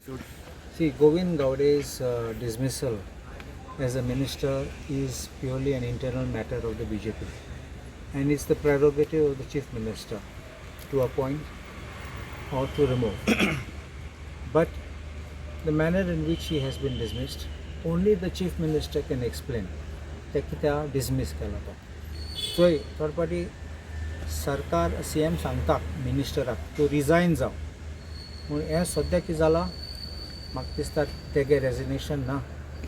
See, Govind Gaude's dismissal as a minister is purely an internal matter of the BJP, and it's the prerogative of the chief minister to appoint or to remove. But the manner in which he has been dismissed, only the chief minister can explain that कित्या dismiss केला तो. So third party सरकार CM सांगता मिनिस्टराक तो resign जाव. पूण हें सद्या कितें जालां म्हाका दिसता तेगे रेजिग्नेशन ना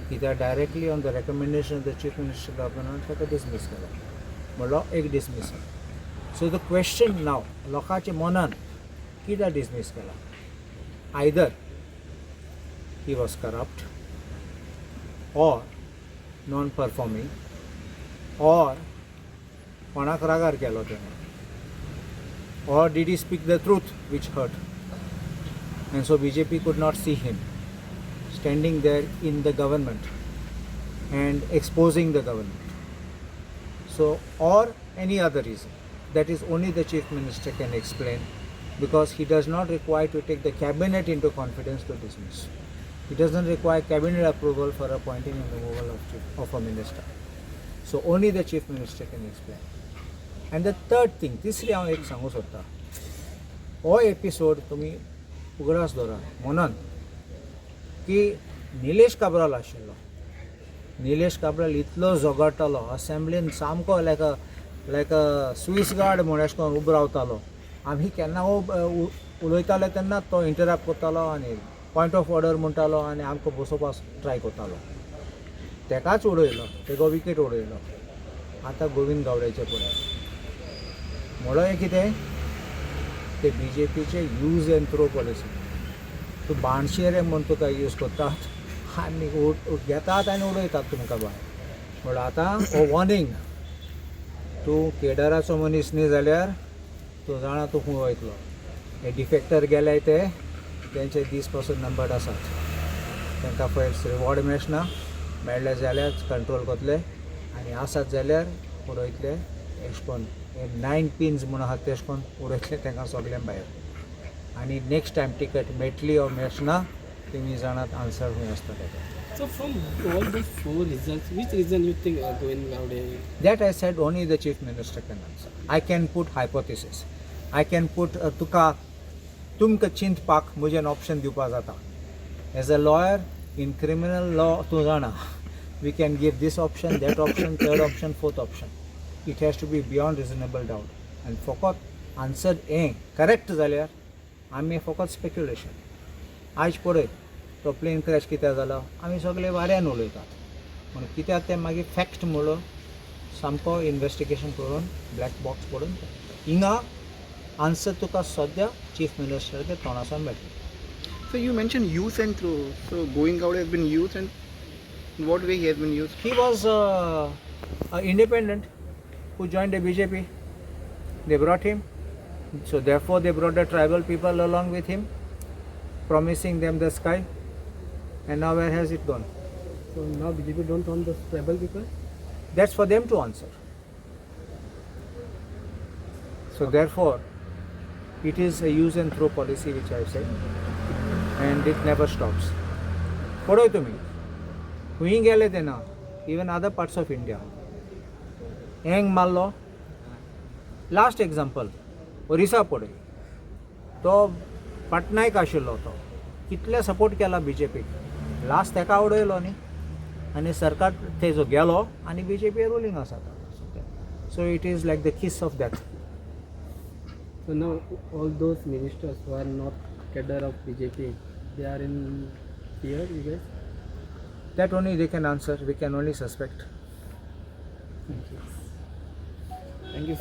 कित्याक directly on the recommendation of the chief minister governor ताका डिसमीस केलो म्हणलो एक डिसमिसल. सो द क्वेश्चन नाव लोकांच्या मनान कित्याक डिसमीस केला. Either he was corrupt or non-performing or कोणाक रागार केलो तेणें or did he speak the truth which hurt, and so BJP could not see him standing there in the government and exposing the government. So, or any other reason that is only the chief minister can explain, because he does not require to take the cabinet into confidence to dismiss. He doesn't require cabinet approval for appointing and removal of a minister. So only the chief minister can explain. And the third thing, तिसरी हांव एक सांगूं सोदतां, हो episode तुमी उगडास दवरा मनान की निलेश काब्राल आशिल्लो. निलेश काब्राल इतलो झगडटालो असेंब्लीन सामको लायक अ स्विस गार्ड म्हण अशें करून उबो रावतालो. आमी केन्ना उलयताले तेन्ना तो इंटरप्ट करतालो आनी पॉयंट ऑफ ऑर्डर म्हणटालो आनी आमकां बसोवपाक ट्राय करतालो. तेकाच उडयलो, तेगो विकेट उडयलो. आतां गोविंद गावडेचे पळय म्हणलो हें कितें ते BJPचे यूज एंड थ्रो पॉलिसी. तूं बाणशेरे म्हूण तुका यूज करतात आनी घेतात आनी उडयतात तुमकां भायर. म्हणल्यार आतां हो वॉर्निंग, तूं केडराचो मनीस न्ही जाल्यार तूं जाणा तूं खंय वयतलो. हे डिफेक्टर गेले ते तेंचे दीस पासून नंबर्ड आसात. तांकां फर्स्ट रिवॉर्ड मेळना, मेळ्ळे जाल्यार कंट्रोल करतले आनी आसात जाल्यार उडयतले. अशें करून हे 9 pins म्हूण आहात तेश करून उडयतले तांकां सगळ्यांक भायर. आनी नेक्स्ट टायम टिकट मेळटली ओ मेळचना तुमी जाणात आन्सर खंय आसता ताका. So from all these 4 results, which reason you think Govind Gaude? That I said only the chief minister can answer. I can put hypothesis. I can put तुमकां चिंतपाक म्हजें option दिवपाक जाता. As a lawyer in criminal law तूं जाणा we can give this option, that option, third option, fourth option. It has to be beyond reasonable doubt. आनी फकत answer हें करेक्ट जाल्यार आमी फकत स्पेक्युलेशन. आयज पळय तो प्लेन क्रॅश कित्याक जालो आमी सगळे वाऱ्यान उलयतात, पूण कित्याक तें मागीर फॅक्ट म्हणून सामको इन्वेस्टिगेशन करून ब्लॅक बॉक्स पडून हिंगा आन्सर तुका सद्या चीफ मिनिस्टरचे तोंडासान मेळटलें. So you mentioned use and throw. So Govind Gaude has been used, and in what way he has been used? He was an independent who joined the BJP. They brought him. So therefore they brought the tribal people along with him, promising them the sky. And now where has it gone? So now BJP don't want the tribal people? That's for them to answer. So therefore it is a use and throw policy which I said, and it never stops. पळय तुमी खंय गेले ते ना, even other parts of India hang मारलो. Last example Orissa पळय, तो पटनायक आशिल्लो तो कितले सपोर्ट केला BJP. लास्ट तेका उडयलो न्ही आनी सरकार थंयचो गेलो आनी BJP रुलींग आसा. So it is like the किस of that. So now all those ministers who are not cadre of BJP, they are in fear, you guys? That only they can answer. We can only suspect. Thank you. Thank you.